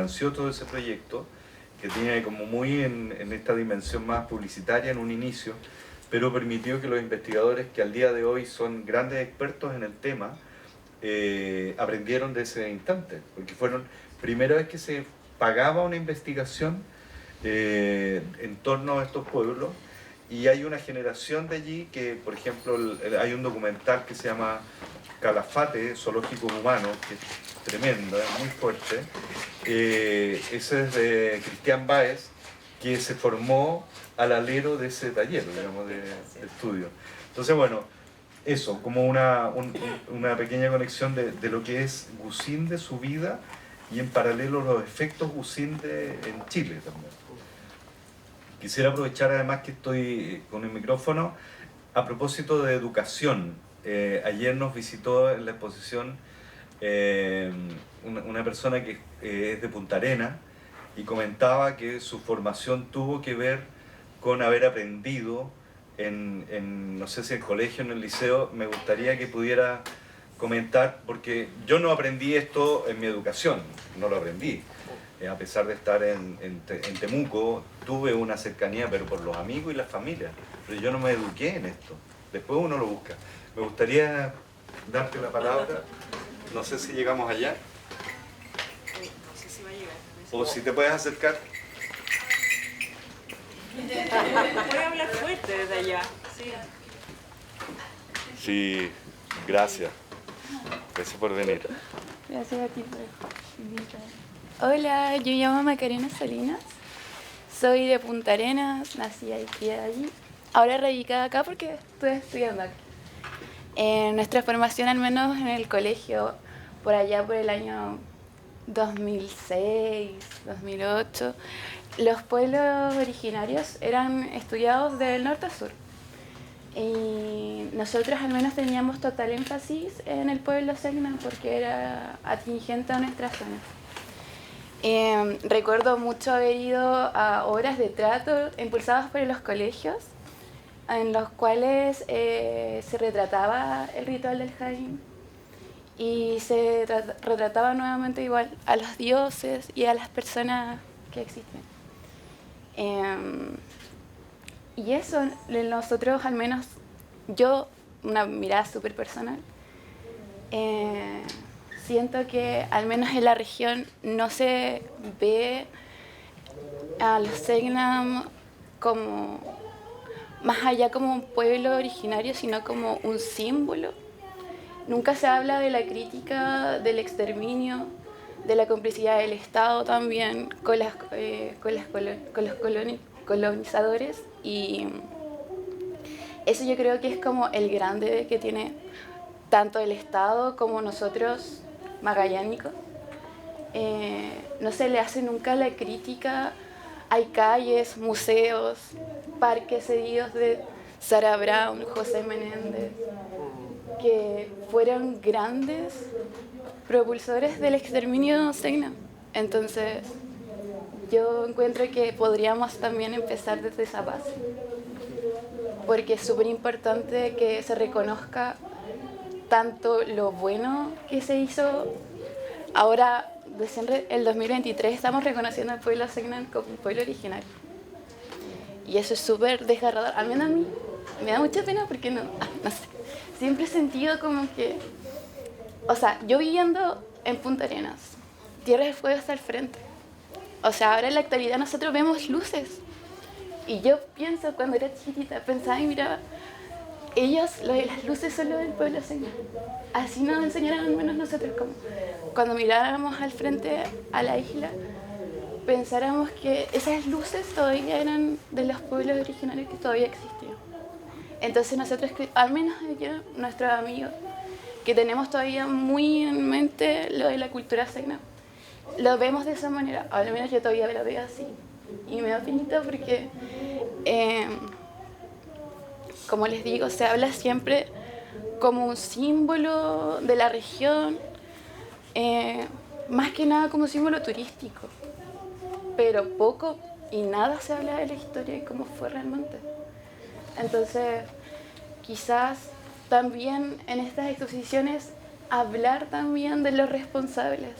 financió todo ese proyecto, que tiene como muy en esta dimensión más publicitaria en un inicio, pero permitió que los investigadores que al día de hoy son grandes expertos en el tema, aprendieron de ese instante, porque fueron primera vez que se pagaba una investigación en torno a estos pueblos, y hay una generación de allí que, por ejemplo, hay un documental que se llama Calafate, Zoológicos Humanos, que es tremendo, es muy fuerte. Ese es de Cristian Báez, que se formó al alero de ese taller, digamos, de estudio. Entonces, bueno, eso, como una pequeña conexión de lo que es Gusinde, su vida, y en paralelo los efectos Gusinde en Chile también. Quisiera aprovechar además que estoy con el micrófono a propósito de educación. Ayer nos visitó en la exposición una persona que es de Punta Arenas y comentaba que su formación tuvo que ver con haber aprendido no sé si en el colegio o en el liceo. Me gustaría que pudiera comentar, porque yo no aprendí esto en mi educación, no lo aprendí. A pesar de estar en Temuco, tuve una cercanía, pero por los amigos y las familias. Pero yo no me eduqué en esto. Después uno lo busca. Me gustaría darte la palabra. No sé si llegamos allá. No sé si va a llegar. O si te puedes acercar. Voy a hablar fuerte desde allá. Sí. Sí, gracias. Gracias por venir. Gracias a ti por invitarme. Hola, yo me llamo Macarena Salinas. Soy de Punta Arenas, nací y criada allí. Ahora radicada acá porque estoy estudiando aquí. En nuestra formación, al menos en el colegio, por allá por el año 2006, 2008, los pueblos originarios eran estudiados del norte a sur. Y nosotros al menos teníamos total énfasis en el pueblo Selknam porque era atingente a nuestra zona. Recuerdo mucho haber ido a obras de teatro impulsadas por los colegios, en los cuales se retrataba el ritual del Jaim y se retrataba nuevamente igual a los dioses y a las personas que existen. Y eso, nosotros al menos, yo, una mirada súper personal, siento que al menos en la región no se ve a los Selknam como más allá como un pueblo originario, sino como un símbolo. Nunca se habla de la crítica, del exterminio, de la complicidad del Estado también con los colonizadores, y eso yo creo que es como el grande que tiene tanto el Estado como nosotros magallánicos. No se le hace nunca la crítica. Hay calles, museos, parques cedidos de Sara Brown, José Menéndez, que fueron grandes propulsores del exterminio Selknam. Entonces, yo encuentro que podríamos también empezar desde esa base, porque es súper importante que se reconozca tanto lo bueno que se hizo. Ahora, desde el 2023, estamos reconociendo al pueblo Selknam como un pueblo originario. Y eso es súper desgarrador. Al menos a mí me da mucha pena porque no sé. Siempre he sentido como que... O sea, yo viviendo en Punta Arenas, Tierra del Fuego está al frente. O sea, ahora en la actualidad nosotros vemos luces. Y yo pienso, cuando era chiquitita, pensaba y miraba, ellos, lo de las luces son lo del pueblo Selknam. Así nos enseñaron al menos nosotros, como cuando miráramos al frente a la isla, pensáramos que esas luces todavía eran de los pueblos originarios que todavía existían. Entonces nosotros, al menos yo, nuestros amigos, que tenemos todavía muy en mente lo de la cultura Selknam, lo vemos de esa manera. Al menos yo todavía lo veo así. Y me da penita porque, como les digo, se habla siempre como un símbolo de la región, más que nada como símbolo turístico. Pero poco y nada se habla de la historia y cómo fue realmente. Entonces, quizás también en estas exposiciones hablar también de los responsables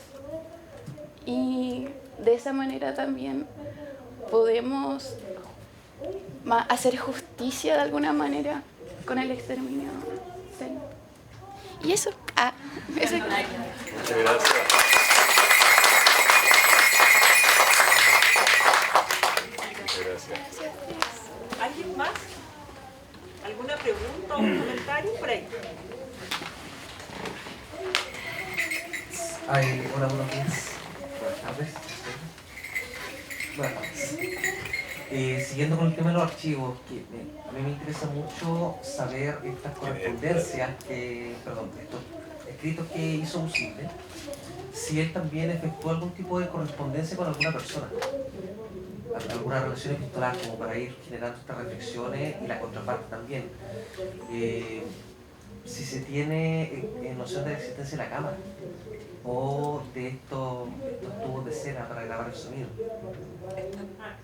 y de esa manera también podemos hacer justicia de alguna manera con el exterminio. Y eso. Eso. Muchas gracias. Muchas gracias. ¿Alguien más? ¿Alguna pregunta o un comentario por ahí? Hola, buenos días. Buenas tardes. Buenas tardes. Siguiendo con el tema de los archivos, a mí me interesa mucho saber estas correspondencias, estos escritos que hizo Usinde, si él también efectuó algún tipo de correspondencia con alguna persona, alguna relación epistolar, como para ir generando estas reflexiones, y la contraparte también. Si se tiene noción de la existencia de la cámara o de estos tubos de cera para grabar el sonido.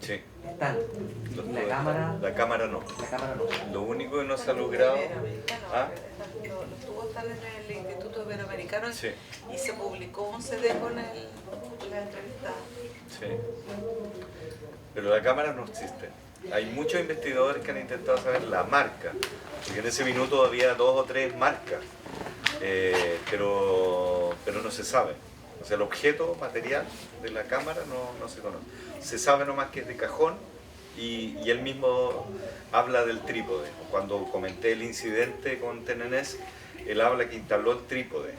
Sí. Están. ¿Y la cámara? La cámara no. La cámara no. Lo único que no se ha logrado... ¿Ah? Los tubos están en el Instituto Iberoamericano, Sí. y se publicó un CD con la entrevista. Sí. Pero la cámara no existe. Hay muchos investigadores que han intentado saber la marca, porque en ese minuto había 2 o 3 marcas, pero no se sabe. O sea, el objeto material de la cámara no se conoce. Se sabe nomás que es de cajón, y él mismo habla del trípode. Cuando comenté el incidente con Tenenés, él habla que instaló el trípode.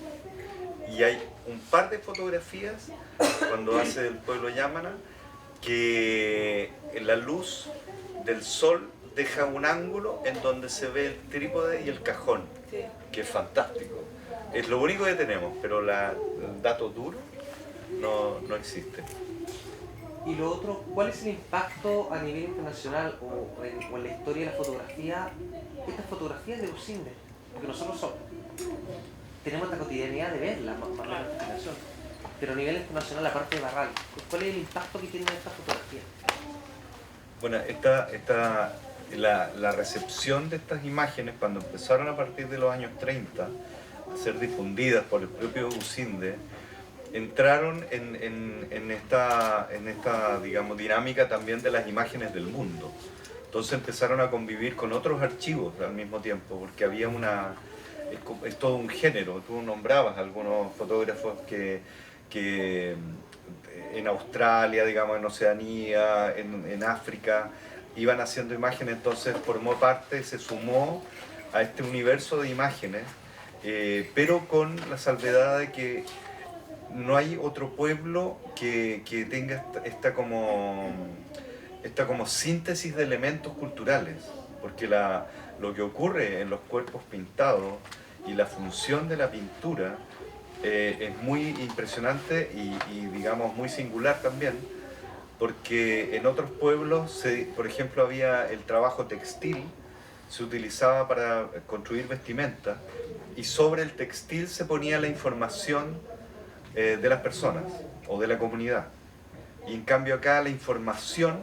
Y hay un par de fotografías, cuando hace el pueblo Yamana, que la luz del sol deja un ángulo en donde se ve el trípode y el cajón, Sí. que es fantástico. Es lo único que tenemos, pero el dato duro no existe. Y lo otro, ¿cuál es el impacto a nivel internacional o en la historia de la fotografía, estas fotografías de Usinde? Porque nosotros tenemos esta cotidianidad de verlas, más o menos esta generación. Pero a nivel internacional, aparte de Barral, ¿cuál es el impacto que tienen estas fotografías? Bueno, la recepción de estas imágenes, cuando empezaron a partir de los años 30 a ser difundidas por el propio Usinde, entraron en esta digamos, dinámica también de las imágenes del mundo. Entonces empezaron a convivir con otros archivos al mismo tiempo, porque había es todo un género. Tú nombrabas algunos fotógrafos que en Australia, digamos, en Oceanía, en África, iban haciendo imágenes. Entonces formó parte, se sumó a este universo de imágenes, pero con la salvedad de que no hay otro pueblo que tenga esta como síntesis de elementos culturales, porque lo que ocurre en los cuerpos pintados y la función de la pintura es muy impresionante y digamos muy singular también, porque en otros pueblos, por ejemplo, había el trabajo textil, se utilizaba para construir vestimenta, y sobre el textil se ponía la información de las personas o de la comunidad. Y en cambio acá la información,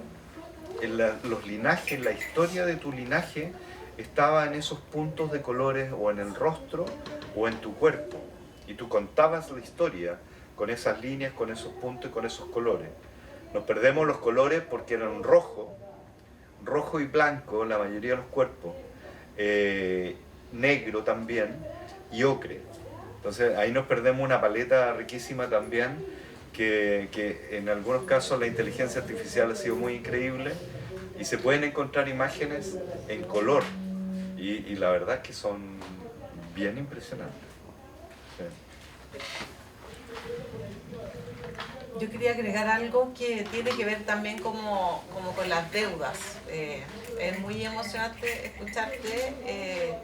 los linajes, la historia de tu linaje estaba en esos puntos de colores, o en el rostro o en tu cuerpo, y tú contabas la historia con esas líneas, con esos puntos y con esos colores. Nos perdemos los colores porque eran rojo y blanco la mayoría de los cuerpos, negro también, y ocre. Entonces ahí nos perdemos una paleta riquísima también, que en algunos casos la inteligencia artificial ha sido muy increíble, y se pueden encontrar imágenes en color, y la verdad es que son bien impresionantes. Sí. Yo quería agregar algo que tiene que ver también como con las deudas. Es muy emocionante escucharte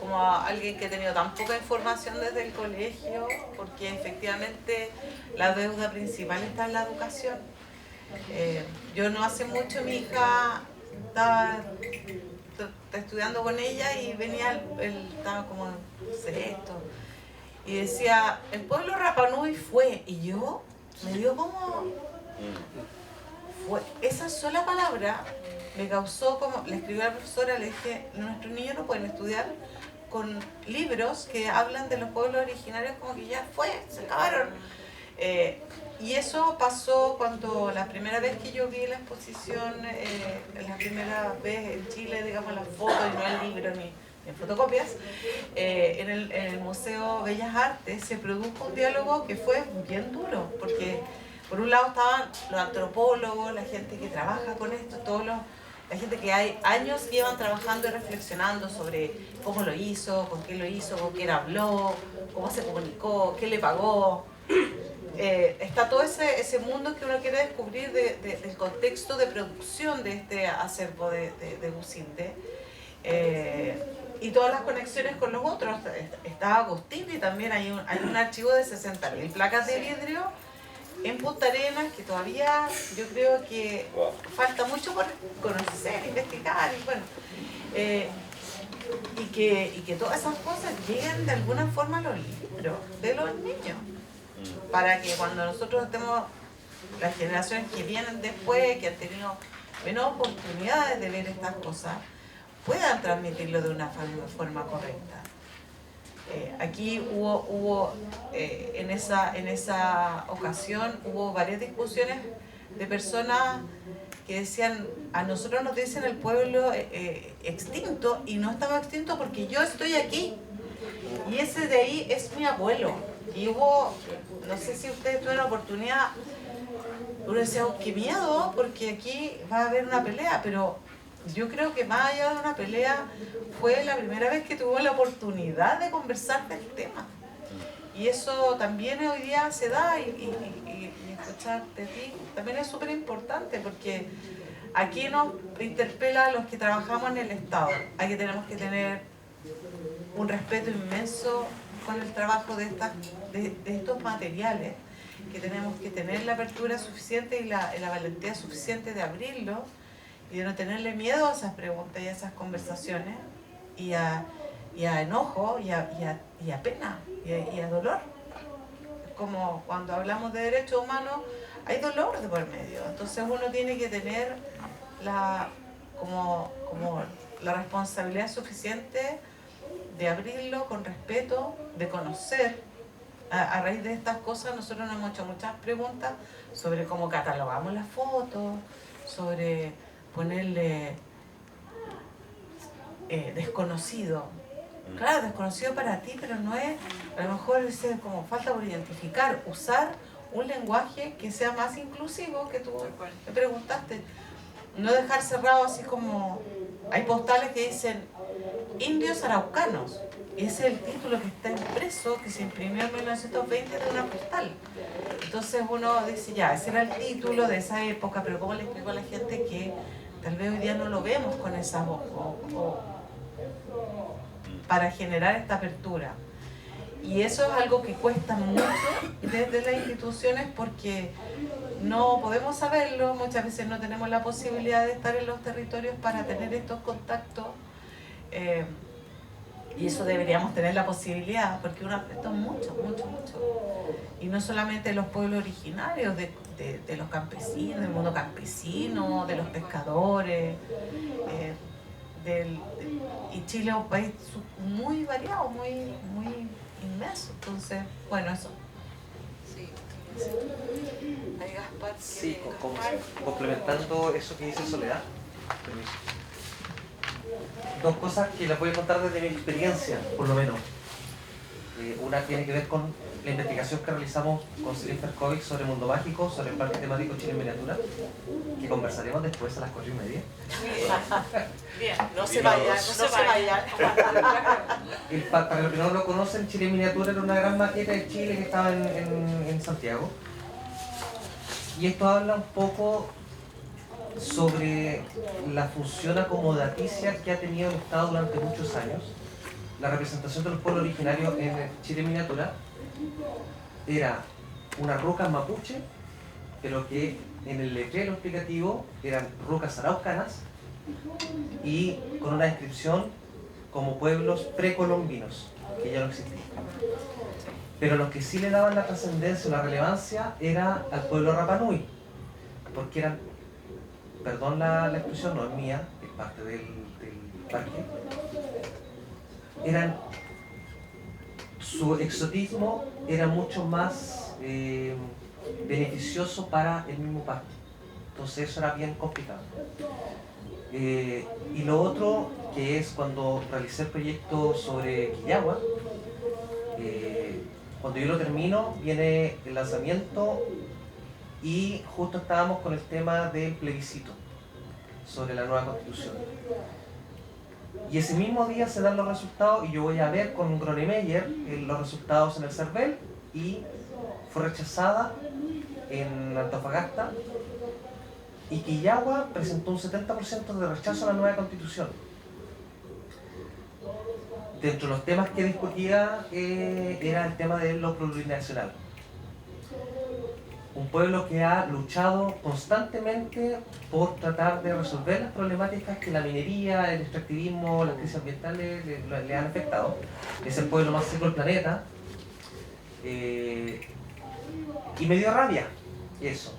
como a alguien que ha tenido tan poca información desde el colegio, porque efectivamente la deuda principal está en la educación. Yo no hace mucho, mi hija estaba estudiando con ella y venía, estaba como en sexto, y decía, el pueblo Rapa Nui fue, y yo me dio como... Fue, esa sola palabra me causó como... Le escribí a la profesora, le dije, nuestros niños no pueden estudiar con libros que hablan de los pueblos originarios como que ya fue, se acabaron. Y eso pasó cuando la primera vez que yo vi la exposición, la primera vez en Chile, digamos, las fotos y no el libro ni en fotocopias, en el Museo Bellas Artes se produjo un diálogo que fue bien duro, porque por un lado estaban los antropólogos, la gente que trabaja con esto, la gente que hay años que llevan trabajando y reflexionando sobre cómo lo hizo, con quién habló, cómo se comunicó, qué le pagó. Está todo ese mundo que uno quiere descubrir del contexto de producción de este acervo de Businde. Y todas las conexiones con los otros. Está Agostini, también hay un archivo de 60.000 placas de vidrio en Punta Arenas que todavía yo creo que falta mucho por conocer, investigar y bueno. Y que todas esas cosas lleguen de alguna forma a los libros de los niños. Para que cuando nosotros estemos, las generaciones que vienen después, que han tenido menos oportunidades de ver estas cosas, puedan transmitirlo de una forma correcta. Aquí hubo en esa ocasión, hubo varias discusiones de personas que decían, a nosotros nos dicen el pueblo extinto, y no estamos extintos porque yo estoy aquí. Y ese de ahí es mi abuelo. Y hubo, no sé si ustedes tuvieron la oportunidad, uno decía, oh, qué miedo, porque aquí va a haber una pelea, pero yo creo que más allá de una pelea, fue la primera vez que tuvimos la oportunidad de conversar del tema. Y eso también hoy día se da, y escuchar de ti también es súper importante, porque aquí nos interpela a los que trabajamos en el Estado. Aquí tenemos que tener un respeto inmenso con el trabajo de estos materiales, que tenemos que tener la apertura suficiente y la valentía suficiente de abrirlo y de no tenerle miedo a esas preguntas y a esas conversaciones y a enojo y a pena y a dolor. Es como cuando hablamos de derechos humanos, hay dolor de por medio, entonces uno tiene que tener como la responsabilidad suficiente de abrirlo con respeto, de conocer. A raíz de estas cosas nosotros nos hemos hecho muchas preguntas sobre cómo catalogamos las fotos, sobre ponerle desconocido. Claro, desconocido para ti, pero no es, a lo mejor es como falta por identificar, usar un lenguaje que sea más inclusivo, que tú me preguntaste. No dejar cerrado así como, hay postales que dicen indios araucanos, y ese es el título que está impreso, que se imprimió en 1920 de una postal. Entonces uno dice, ya, ese era el título de esa época, pero ¿cómo le explico a la gente que tal vez hoy día no lo vemos con esa voz para generar esta apertura? Y eso es algo que cuesta mucho desde las instituciones, porque no podemos saberlo, muchas veces no tenemos la posibilidad de estar en los territorios para tener estos contactos, y eso deberíamos tener la posibilidad, porque uno aprende mucho. Y no solamente los pueblos originarios, de los campesinos, del mundo campesino, de los pescadores, y Chile es un país muy variado, muy inmenso. Entonces, bueno, eso. Sí. Ahí Gaspar. Sí, complementando eso que dice Soledad. Permiso. Dos cosas que les voy a contar desde mi experiencia, por lo menos. Una tiene que ver con la investigación que realizamos con Celine Ferkovic sobre Mundo Mágico, sobre el parque temático Chile en Miniatura, que conversaremos después a las 4:30. Bien, no se vayan. Para los que no lo conocen, Chile en Miniatura era una gran maqueta de Chile que estaba en Santiago. Y esto habla un poco sobre la función acomodaticia que ha tenido el Estado durante muchos años. La representación de los pueblos originarios en Chile en Miniatura era unas rocas mapuche, pero que en el letrero explicativo eran rocas araucanas y con una descripción como pueblos precolombinos, que ya no existían. Pero los que sí le daban la trascendencia o la relevancia era al pueblo Rapanui, porque eran, perdón la expresión, no es mía, es parte del parque, su exotismo era mucho más beneficioso para el mismo parque. Entonces eso era bien complicado. Y lo otro, que es cuando realicé el proyecto sobre Quillagua, cuando yo lo termino, viene el lanzamiento y justo estábamos con el tema del plebiscito sobre la nueva constitución. Y ese mismo día se dan los resultados y yo voy a ver con Gronemeyer los resultados en el CERVEL y fue rechazada en Antofagasta y Quillagua presentó un 70% de rechazo a la nueva constitución. Dentro de los temas que discutía era el tema de lo plurinacional. Un pueblo que ha luchado constantemente por tratar de resolver las problemáticas que la minería, el extractivismo, las crisis ambientales le han afectado. Es el pueblo más seco del planeta. Y me dio rabia eso.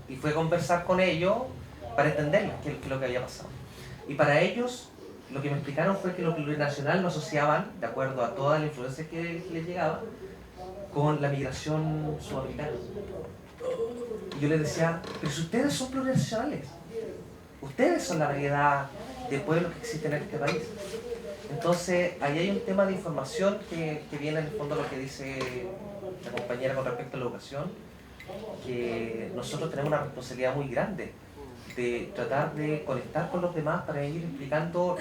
Y fue a conversar con ellos para entender qué es lo que había pasado. Y para ellos, lo que me explicaron fue que lo plurinacional lo asociaban, de acuerdo a toda la influencia que les llegaba, con la migración sudamericana. Y yo les decía, pero si ustedes son plurinacionales, ustedes son la variedad de pueblos que existen en este país. Entonces, ahí hay un tema de información que viene en el fondo a lo que dice la compañera con respecto a la educación, que nosotros tenemos una responsabilidad muy grande de tratar de conectar con los demás para ir explicando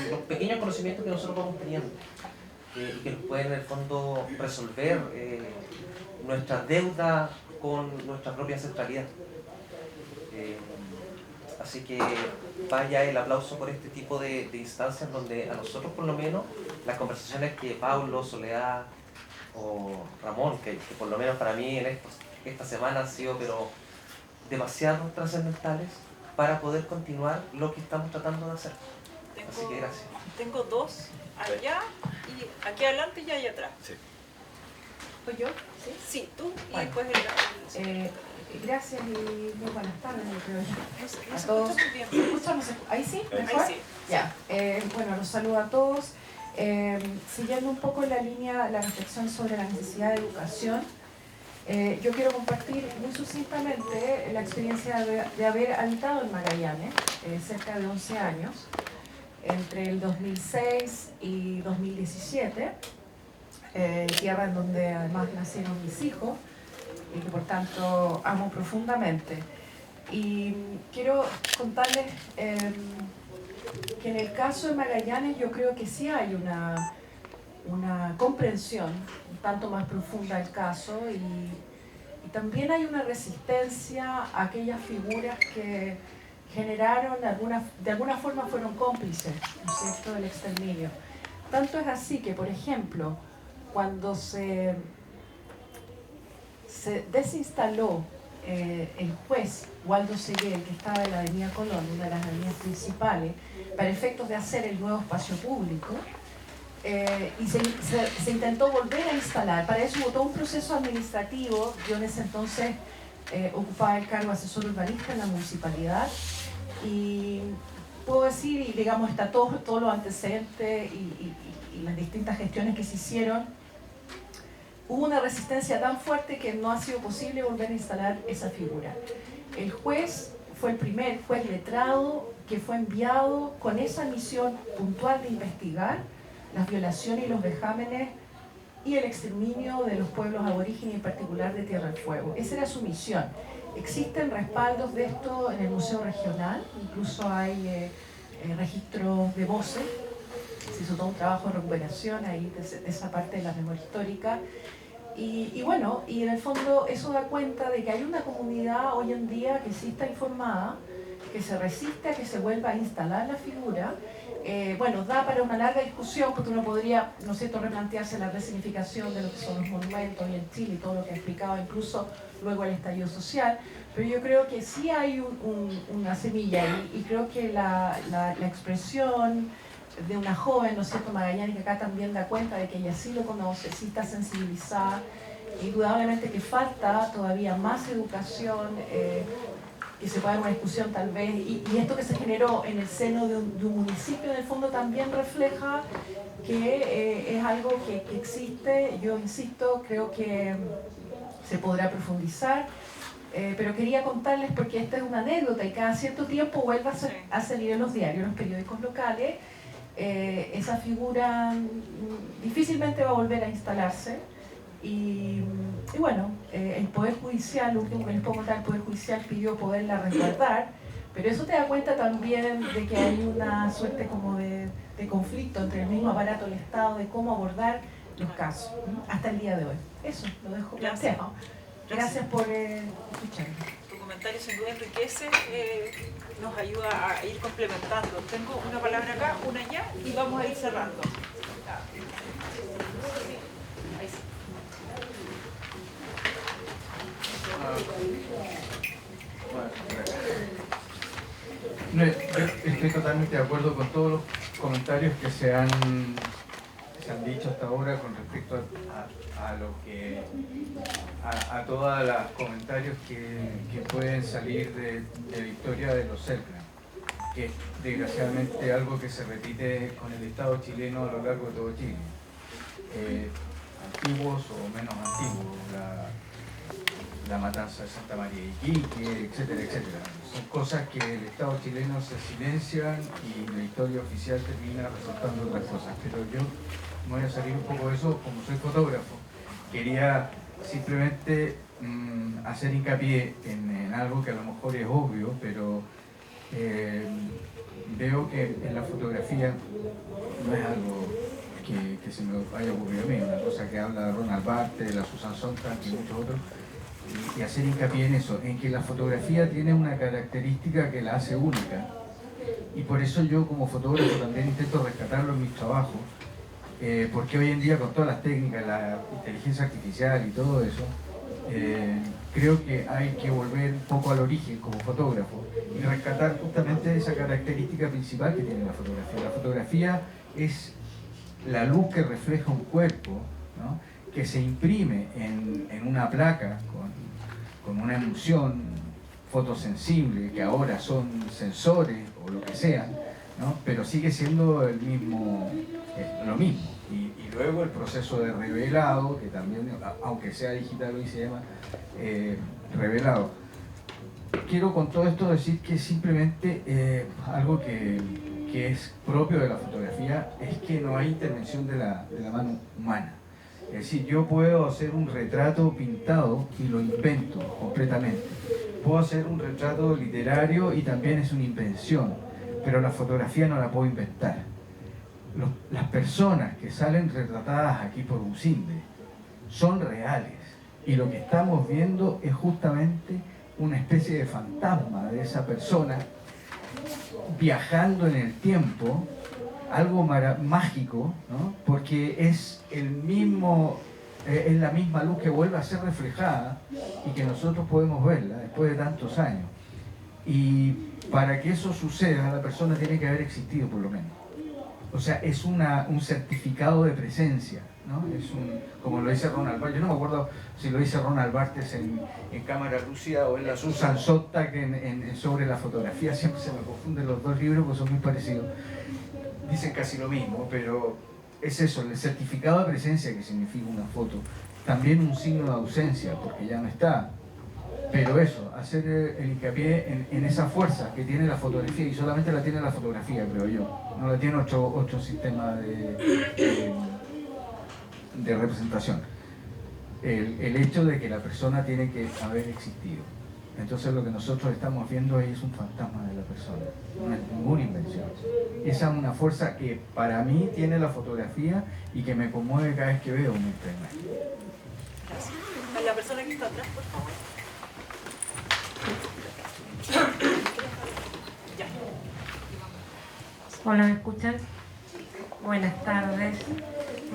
los pequeños conocimientos que nosotros vamos teniendo y que nos pueden en el fondo resolver nuestra deuda con nuestra propia ancestralidad. Así que vaya el aplauso por este tipo de instancias donde a nosotros por lo menos las conversaciones que Paulo, Soledad o Ramón, que por lo menos para mí en esta semana han sido pero demasiado trascendentales para poder continuar lo que estamos tratando de hacer. Así que gracias. Tengo dos allá y aquí adelante y allá atrás. Sí. ¿Soy yo? ¿Sí? Sí, tú y Bueno. después el Gracias y muy buenas tardes. no A se todos. escucha muy bien. ¿Se escucha? ¿No se escucha? ¿Ahí sí? Ahí ¿Mejor? sí. Ya. Bueno, los saludo a todos. Siguiendo un poco la línea, la reflexión sobre la necesidad de educación, yo quiero compartir muy sucintamente la experiencia de haber habitado en Magallanes cerca de 11 años, entre el 2006 y 2017, tierra en donde además nacieron mis hijos y que por tanto amo profundamente. Y quiero contarles que en el caso de Magallanes yo creo que sí hay una comprensión un tanto más profunda del caso y también hay una resistencia a aquellas figuras que generaron, de alguna forma fueron cómplices, ¿no es cierto?, del exterminio. Tanto es así que, por ejemplo, cuando se desinstaló el juez Waldo Seguel, que estaba en la Avenida Colón, una de las avenidas principales, para efectos de hacer el nuevo espacio público, y se intentó volver a instalar. Para eso hubo todo un proceso administrativo. Yo en ese entonces ocupaba el cargo de asesor urbanista en la municipalidad y puedo decir, y digamos, está todos los antecedentes y las distintas gestiones que se hicieron. Hubo una resistencia tan fuerte que no ha sido posible volver a instalar esa figura. El juez fue el primer juez letrado que fue enviado con esa misión puntual de investigar las violaciones y los vejámenes y el exterminio de los pueblos aborígenes, en particular de Tierra del Fuego. Esa era su misión. Existen respaldos de esto en el Museo Regional, incluso hay registros de voces. Se hizo todo un trabajo de recuperación ahí de esa parte de la memoria histórica. Y bueno, y en el fondo eso da cuenta de que hay una comunidad hoy en día que sí está informada, que se resiste a que se vuelva a instalar la figura. Bueno, da para una larga discusión porque uno podría, ¿no es cierto?, replantearse la resignificación de lo que son los monumentos hoy en Chile y todo lo que ha explicado, incluso luego el estallido social, pero yo creo que sí hay una semilla y creo que la expresión de una joven, ¿no es cierto?, Magallanes, que acá también da cuenta de que ella sí lo conoce, sí está sensibilizada, indudablemente que falta todavía más educación, que se pueda dar una discusión tal vez, y esto que se generó en el seno de un municipio en el fondo también refleja que es algo que existe. Yo insisto, creo que se podrá profundizar. Pero quería contarles porque esta es una anécdota y cada cierto tiempo vuelve a salir en los diarios, en los periódicos locales. Esa figura difícilmente va a volver a instalarse y bueno, el Poder Judicial, lo último que les puedo contar, el Poder Judicial pidió poderla resguardar, pero eso te da cuenta también de que hay una suerte como de conflicto entre el mismo aparato del Estado de cómo abordar los casos, hasta el día de hoy. Eso, lo dejo planteado. Gracias por escucharme. Tu comentario sin duda enriquece, nos ayuda a ir complementando. Tengo una palabra acá, una allá y vamos a ir cerrando. Ahí sí. No, yo estoy totalmente de acuerdo con todos los comentarios que se han dicho hasta ahora con respecto a todos los comentarios que pueden salir de la historia de los Selknam, que es desgraciadamente algo que se repite con el Estado chileno a lo largo de todo Chile. Antiguos o menos antiguos, la matanza de Santa María de Iquique, etcétera, etcétera. Son cosas que el Estado chileno se silencian y la historia oficial termina resaltando otras cosas. Pero yo me voy a salir un poco de eso, como soy fotógrafo. Quería simplemente hacer hincapié en algo que a lo mejor es obvio, pero veo que en la fotografía no es algo que se me haya ocurrido a mí, una cosa que habla Ronald Barthes, la Susan Sontag y muchos otros, y hacer hincapié en eso, en que la fotografía tiene una característica que la hace única, y por eso yo como fotógrafo también intento rescatarlo en mis trabajos, porque hoy en día con todas las técnicas, la inteligencia artificial y todo eso, creo que hay que volver un poco al origen como fotógrafo y rescatar justamente esa característica principal que tiene la fotografía. La fotografía es la luz que refleja un cuerpo, ¿no?, que se imprime en una placa con una emulsión fotosensible, que ahora son sensores o lo que sea, ¿no?, pero sigue siendo lo mismo. Y luego el proceso de revelado, que también, aunque sea digital hoy se llama revelado. Quiero con todo esto decir que simplemente algo que es propio de la fotografía es que no hay intervención de la mano humana. Es decir, yo puedo hacer un retrato pintado y lo invento completamente. Puedo hacer un retrato literario y también es una invención, pero la fotografía no la puedo inventar. Las personas que salen retratadas aquí por Ucinde son reales y lo que estamos viendo es justamente una especie de fantasma de esa persona viajando en el tiempo, algo mágico, ¿no?, porque es es la misma luz que vuelve a ser reflejada y que nosotros podemos verla después de tantos años. Y para que eso suceda, la persona tiene que haber existido por lo menos. O sea, es un certificado de presencia, ¿no? Como lo dice Ronald Barthes. Yo no me acuerdo si lo dice Ronald Barthes en Cámara Lúcida o en la Susan Sontag sobre la fotografía. Siempre se me confunden los dos libros porque son muy parecidos. Dicen casi lo mismo, pero es eso, el certificado de presencia que significa una foto. También un signo de ausencia, porque ya no está. Pero eso, hacer el hincapié en esa fuerza que tiene la fotografía, y solamente la tiene la fotografía, creo yo. No la tiene otro sistema de representación. El hecho de que la persona tiene que haber existido. Entonces lo que nosotros estamos viendo ahí es un fantasma de la persona, no es ninguna invención. Esa es una fuerza que para mí tiene la fotografía y que me conmueve cada vez que veo una imagen. Gracias. A la persona que está atrás, por favor. Ya. Hola, ¿me escuchan? Buenas tardes.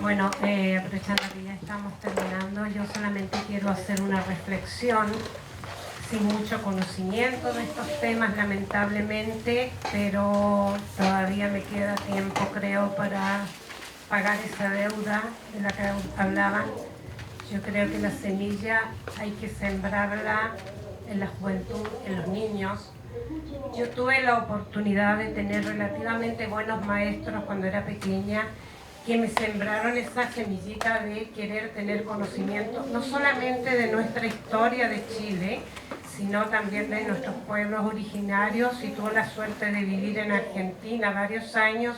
Bueno, aprovechando que ya estamos terminando, yo solamente quiero hacer una reflexión sin mucho conocimiento de estos temas, lamentablemente, pero todavía me queda tiempo, creo, para pagar esa deuda de la que hablaban. Yo creo que la semilla hay que sembrarla en la juventud, en los niños. Yo tuve la oportunidad de tener relativamente buenos maestros cuando era pequeña que me sembraron esa semillita de querer tener conocimiento, no solamente de nuestra historia de Chile, sino también de nuestros pueblos originarios, y tuve la suerte de vivir en Argentina varios años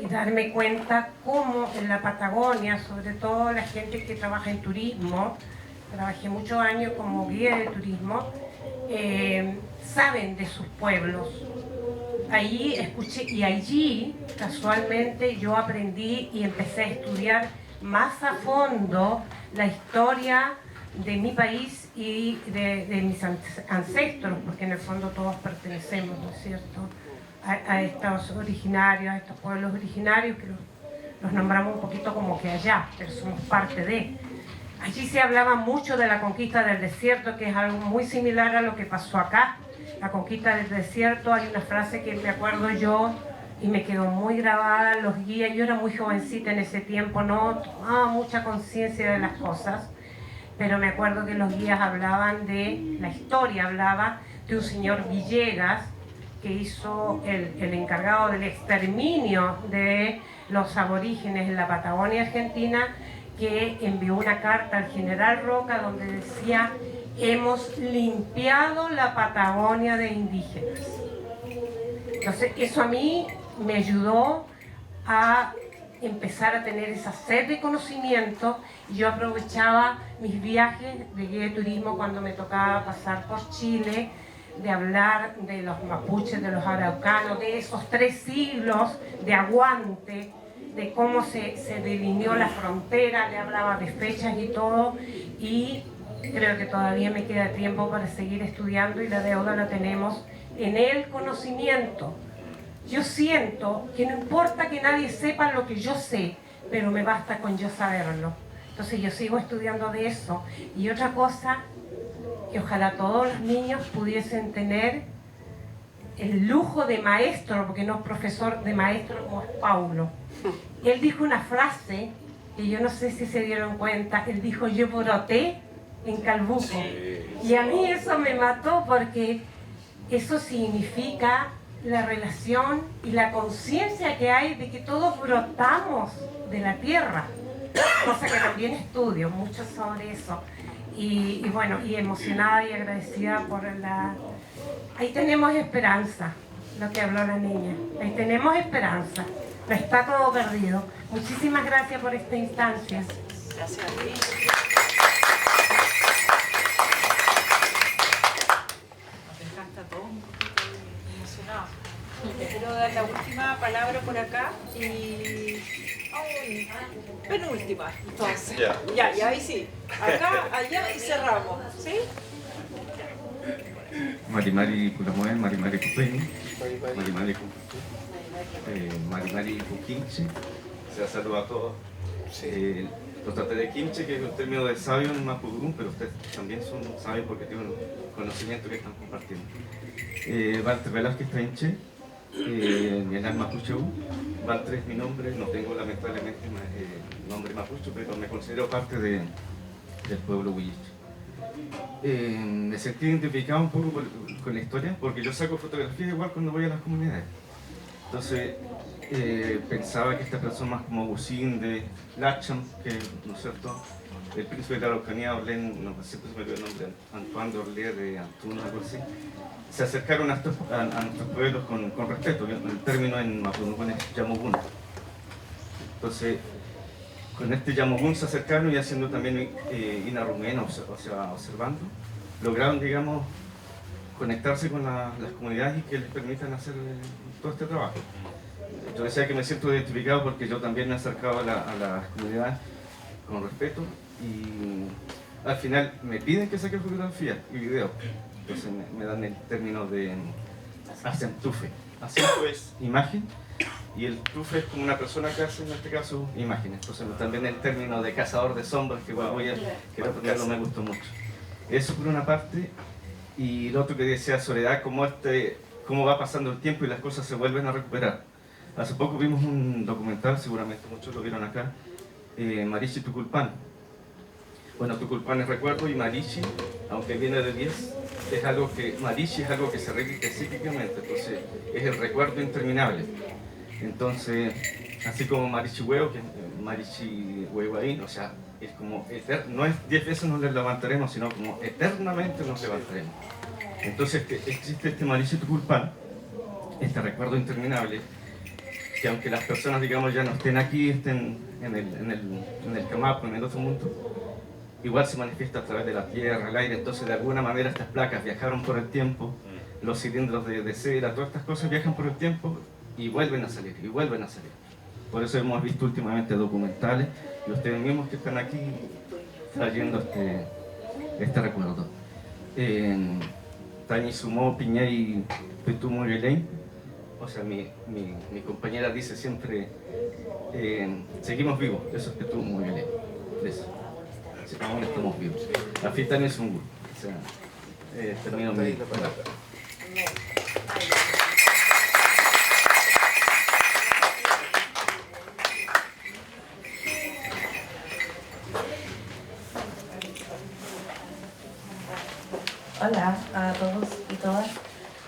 y darme cuenta cómo en la Patagonia, sobre todo la gente que trabaja en turismo, trabajé muchos años como guía de turismo, saben de sus pueblos. Ahí escuché, y allí casualmente yo aprendí y empecé a estudiar más a fondo la historia de mi país y de mis ancestros, porque en el fondo todos pertenecemos, ¿no es cierto?, a estos originarios, a estos pueblos originarios, que los nombramos un poquito como que allá, pero somos parte de. Allí se hablaba mucho de la conquista del desierto, que es algo muy similar a lo que pasó acá. La conquista del desierto, hay una frase que me acuerdo yo y me quedó muy grabada, los guías, yo era muy jovencita en ese tiempo, no tomaba mucha conciencia de las cosas, pero me acuerdo que los guías hablaban de, la historia hablaba de un señor Villegas, que hizo el encargado del exterminio de los aborígenes en la Patagonia Argentina, que envió una carta al general Roca donde decía: hemos limpiado la Patagonia de indígenas. Entonces eso a mí me ayudó a empezar a tener esa sed de conocimiento. Yo aprovechaba mis viajes de guía de turismo cuando me tocaba pasar por Chile, de hablar de los mapuches, de los araucanos, de esos 3 siglos de aguante, de cómo se delineó la frontera, le hablaba de fechas y todo, y creo que todavía me queda tiempo para seguir estudiando y la deuda la tenemos en el conocimiento. Yo siento que no importa que nadie sepa lo que yo sé, pero me basta con yo saberlo. Entonces yo sigo estudiando de eso. Y otra cosa, que ojalá todos los niños pudiesen tener el lujo de maestro, porque no es profesor, de maestro como es Paulo. Él dijo una frase que yo no sé si se dieron cuenta. Él dijo: yo broté en Calbuco. Y a mí eso me mató, porque eso significa la relación y la conciencia que hay de que todos brotamos de la tierra, cosa que también estudio mucho sobre eso. Y bueno, y emocionada y agradecida por la... Ahí tenemos esperanza, lo que habló la niña. Ahí tenemos esperanza. No está todo perdido. Muchísimas gracias por esta instancia. Gracias a ti. Me encanta todo, un poquito emocionado. Le quiero dar la última palabra por acá y... Ay, penúltima, entonces. Ya, ahí sí. Acá, allá y cerramos, ¿sí? Marimari Puramuel, Marimari Cupeni, Marimari Puquinche. Se saluda a todos. Los traté de quinche, que es un término de sabio en Mapudungun, pero ustedes también son sabios porque tienen un conocimiento que están compartiendo. Walter Velázquez Trenche, Yanal Mapucheu. Walter es mi nombre, no tengo lamentablemente nombre mapuche, pero me considero parte del pueblo huilliche. Me sentí identificado un poco con la historia, porque yo saco fotografías igual cuando voy a las comunidades. Entonces pensaba que estas personas más como Gusín de Lacham, que, ¿no es cierto?, el príncipe de la Araucanía, Orlén, no sé, siempre se me olvidó el nombre, Antoine de Orlé, de Antún, algo así, se acercaron a nuestros pueblos con respeto. El término en Mapudungun es Yamogun. Entonces, con este Yamogun se acercaron, y haciendo también Inarumena, o sea, observando, lograron, digamos, conectarse con las comunidades y que les permitan hacer todo este trabajo. Yo decía que me siento identificado porque yo también me he acercado a las comunidades con respeto, y al final me piden que saque fotografía y video. Entonces me dan el término de acentufe. Acentufe es imagen, y el tufe es como una persona que hace, en este caso, imágenes. Entonces también el término de cazador de sombras, que quiero aprenderlo, me gustó mucho. Eso por una parte. Y lo otro que decía Soledad, cómo va pasando el tiempo y las cosas se vuelven a recuperar. Hace poco vimos un documental, seguramente muchos lo vieron acá, Marichi Tuculpán. Bueno, Tuculpán es recuerdo, y Marichi, aunque viene de 10, es algo que, Marichi es algo que se repite cíclicamente, entonces es el recuerdo interminable. Entonces, así como Marichihueo, que Marichihuehuaín, o sea, es como, no es 10 veces nos levantaremos, sino como eternamente nos levantaremos. Entonces existe este Marichi Tuculpán, este recuerdo interminable, que aunque las personas, digamos, ya no estén aquí, estén en el Camapo, en el otro mundo, igual se manifiesta a través de la tierra, el aire. Entonces de alguna manera estas placas viajaron por el tiempo, los cilindros de cera, todas estas cosas viajan por el tiempo y vuelven a salir, y vuelven a salir. Por eso hemos visto últimamente documentales y ustedes mismos que están aquí trayendo este recuerdo. Tañi Sumó Piñay Petumo Yelein, o sea, mi compañera dice siempre, seguimos vivos, eso es Petumo Yelein, eso. Aún estamos vivos. La fiesta no es un gusto. O sea, termino mi palabra. Hola a todos y todas.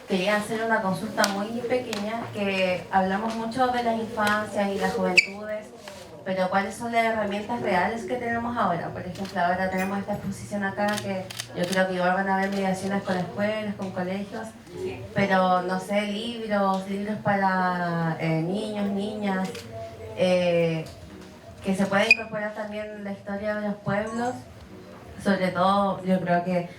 Quería hacer una consulta muy pequeña, que hablamos mucho de las infancias y las juventudes, pero ¿cuáles son las herramientas reales que tenemos ahora? Por ejemplo, ahora tenemos esta exposición acá, que yo creo que igual van a haber mediaciones con escuelas, con colegios, pero no sé, libros para niños, niñas, que se pueda incorporar también la historia de los pueblos. Sobre todo, yo creo que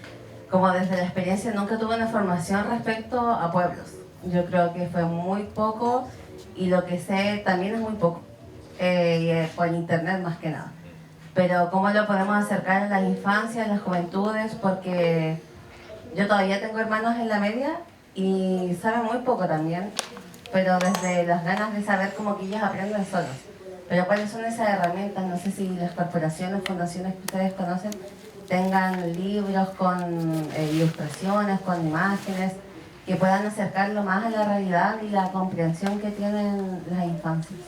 como desde la experiencia nunca tuve una formación respecto a pueblos. Yo creo que fue muy poco y lo que sé también es muy poco. Por internet más que nada. Pero cómo lo podemos acercar a las infancias, a las juventudes, porque yo todavía tengo hermanos en la media y saben muy poco también, pero desde las ganas de saber cómo que ellos aprenden solos. Pero cuáles son esas herramientas, no sé si las corporaciones, fundaciones que ustedes conocen tengan libros con ilustraciones, con imágenes, que puedan acercarlo más a la realidad y la comprensión que tienen las infancias.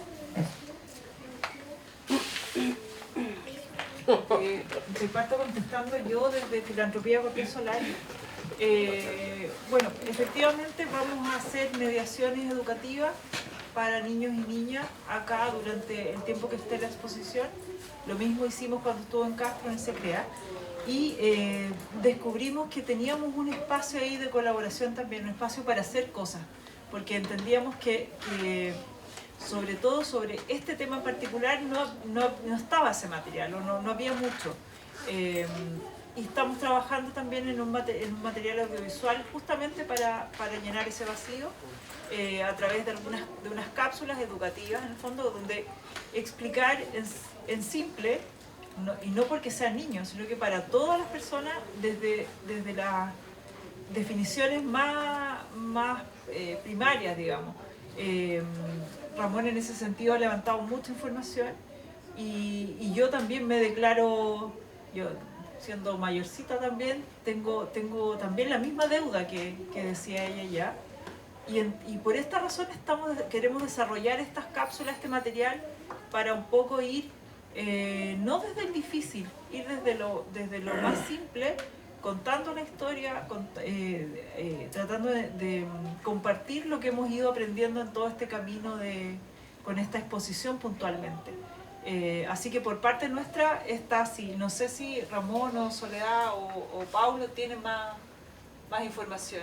Te parto contestando yo desde Filantropía Cortés Solar. Bueno, efectivamente vamos a hacer mediaciones educativas para niños y niñas acá durante el tiempo que esté la exposición. Lo mismo hicimos cuando estuvo en Castro, en CPA. Y descubrimos que teníamos un espacio ahí de colaboración también, un espacio para hacer cosas, porque entendíamos que sobre todo sobre este tema en particular no estaba ese material, o no había mucho. Y estamos trabajando también en un material audiovisual justamente para llenar ese vacío a través de unas cápsulas educativas, en el fondo, donde explicar en simple, y no porque sean niños, sino que para todas las personas, desde las definiciones más primarias, digamos. Ramón en ese sentido ha levantado mucha información y yo también me declaro, yo siendo mayorcita también, tengo también la misma deuda que decía ella ya. Y por esta razón queremos desarrollar estas cápsulas, este material, para un poco ir, no desde el difícil, ir desde lo más simple, contando la historia, tratando de compartir lo que hemos ido aprendiendo en todo este camino con esta exposición puntualmente. Así que por parte nuestra está así. No sé si Ramón o Soledad o Paulo tienen más información.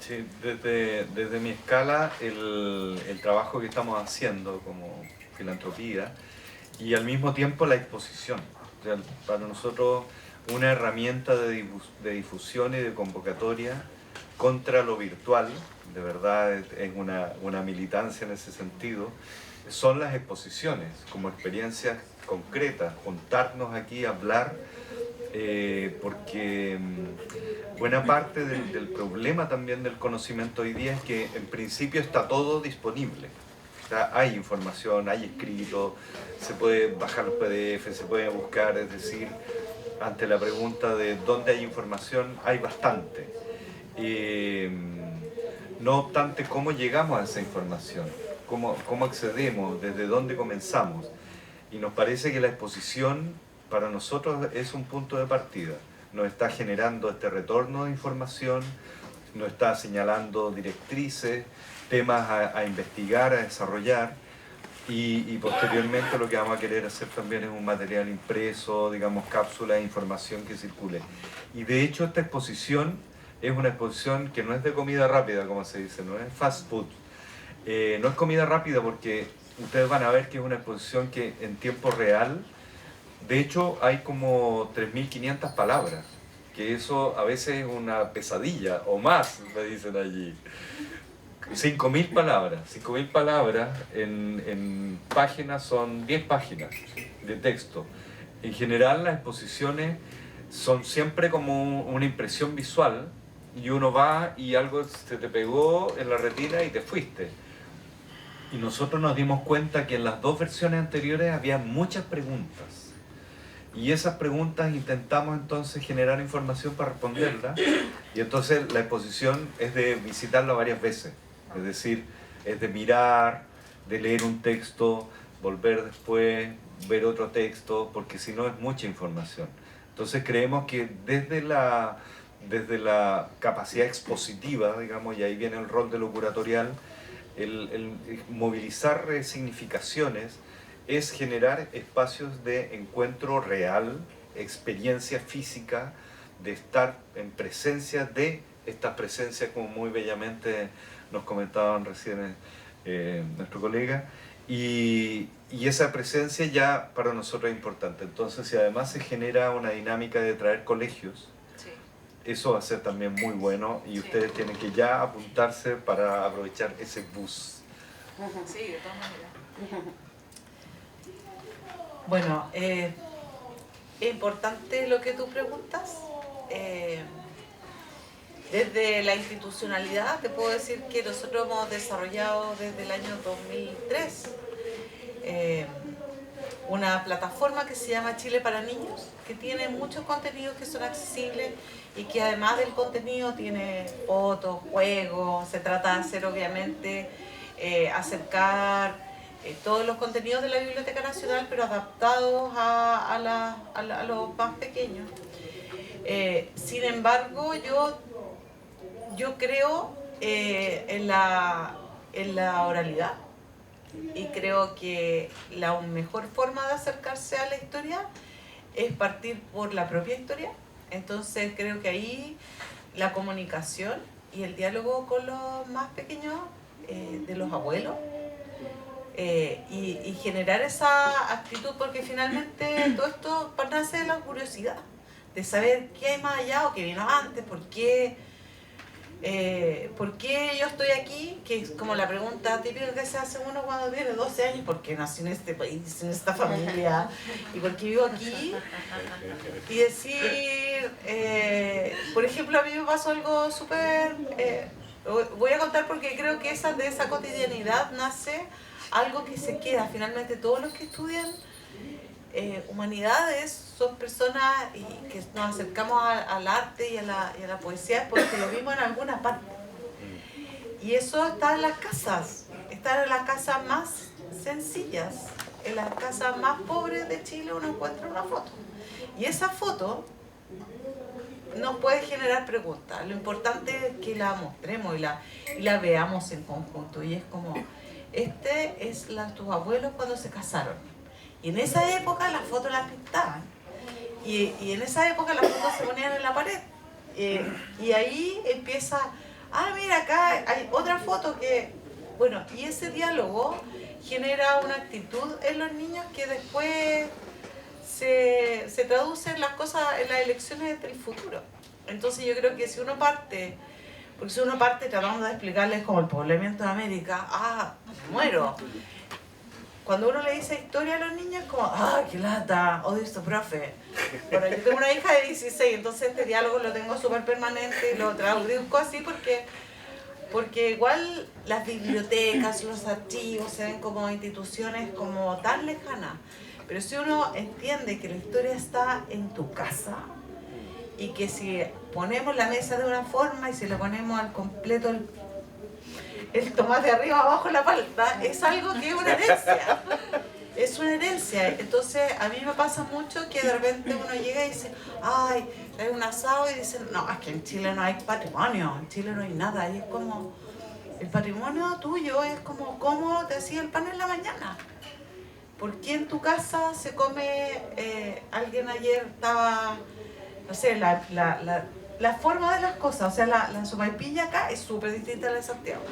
Sí, desde mi escala, el trabajo que estamos haciendo como filantropía y al mismo tiempo la exposición. O sea, para nosotros una herramienta de difusión y de convocatoria contra lo virtual, de verdad es una militancia en ese sentido, son las exposiciones como experiencias concretas, juntarnos aquí, hablar, porque buena parte del problema también del conocimiento hoy día es que en principio está todo disponible. O sea, hay información, hay escrito, se puede bajar los PDF, se puede buscar, es decir, ante la pregunta de dónde hay información, hay bastante. No obstante, ¿cómo llegamos a esa información? ¿Cómo accedemos? ¿Desde dónde comenzamos? Y nos parece que la exposición para nosotros es un punto de partida. Nos está generando este retorno de información, nos está señalando directrices, temas a investigar, a desarrollar, Y posteriormente lo que vamos a querer hacer también es un material impreso, digamos cápsulas de información que circule. Y de hecho esta exposición es una exposición que no es de comida rápida, como se dice, no es fast food. No es comida rápida porque ustedes van a ver que es una exposición que en tiempo real, de hecho hay como 3.500 palabras, que eso a veces es una pesadilla, o más, me dicen allí. 5.000 palabras. 5.000 palabras en páginas son 10 páginas de texto. En general las exposiciones son siempre como una impresión visual y uno va y algo se te pegó en la retina y te fuiste. Y nosotros nos dimos cuenta que en las dos versiones anteriores había muchas preguntas. Y esas preguntas intentamos entonces generar información para responderlas. Y entonces la exposición es de visitarla varias veces. Es decir, es de mirar, de leer un texto, volver después, ver otro texto, porque si no es mucha información. Entonces creemos que desde la capacidad expositiva, digamos, y ahí viene el rol de lo curatorial, el movilizar significaciones es generar espacios de encuentro real, experiencia física, de estar en presencia de estas presencias, como muy bellamente nos comentaban recién nuestro colega, y esa presencia ya para nosotros es importante. Entonces, si además se genera una dinámica de traer colegios, sí, eso va a ser también muy bueno, y sí, ustedes tienen que ya apuntarse para aprovechar ese bus. Sí, de todas maneras. Bueno, es importante lo que tú preguntas. Desde la institucionalidad te puedo decir que nosotros hemos desarrollado desde el año 2003 una plataforma que se llama Chile para Niños, que tiene muchos contenidos que son accesibles y que además del contenido tiene fotos, juegos. Se trata de hacer obviamente acercar todos los contenidos de la Biblioteca Nacional, pero adaptados a los más pequeños. Sin embargo, yo creo en la oralidad, y creo que la mejor forma de acercarse a la historia es partir por la propia historia. Entonces creo que ahí la comunicación y el diálogo con los más pequeños, de los abuelos, y generar esa actitud, porque finalmente todo esto nace de la curiosidad, de saber qué hay más allá o qué vino antes, por qué yo estoy aquí, que es como la pregunta típica que se hace uno cuando tiene 12 años: ¿por qué nací en este país, en esta familia? ¿Y por qué vivo aquí? Y decir, por ejemplo, a mí me pasó algo súper... voy a contar porque creo que de esa cotidianidad nace algo que se queda. Finalmente todos los que estudian humanidades son personas y que nos acercamos al arte y a la poesía porque lo vimos en alguna parte. Y eso está en las casas más sencillas, en las casas más pobres de Chile uno encuentra una foto. Y esa foto nos puede generar preguntas. Lo importante es que la mostremos y la veamos en conjunto. Y es como, tus abuelos cuando se casaron. Y en esa época las fotos las pintaban. Y en esa época las fotos se ponían en la pared. Y ahí empieza, mira, acá hay otra foto que... Bueno, y ese diálogo genera una actitud en los niños que después se traduce en las cosas, en las elecciones del futuro. Entonces yo creo que si uno parte tratando de explicarles como el poblamiento de América, me muero. Cuando uno le dice historia a los niños es como, qué lata, odio esto, profe. Bueno, yo tengo una hija de 16, entonces este diálogo lo tengo súper permanente y lo traduzco así porque igual las bibliotecas, los archivos se ven como instituciones como tan lejanas. Pero si uno entiende que la historia está en tu casa y que si ponemos la mesa de una forma y si le ponemos al completo el tomate arriba, abajo, la palta, es algo que es una herencia. Es una herencia. Entonces a mí me pasa mucho que de repente uno llega y dice, trae un asado y dicen, no, es que en Chile no hay patrimonio, en Chile no hay nada. Y es como, el patrimonio tuyo es como cómo te hacía el pan en la mañana. ¿por qué en tu casa se come, alguien ayer estaba, no sé, la forma de las cosas, o sea, la sopaipilla acá es súper distinta a la de Santiago.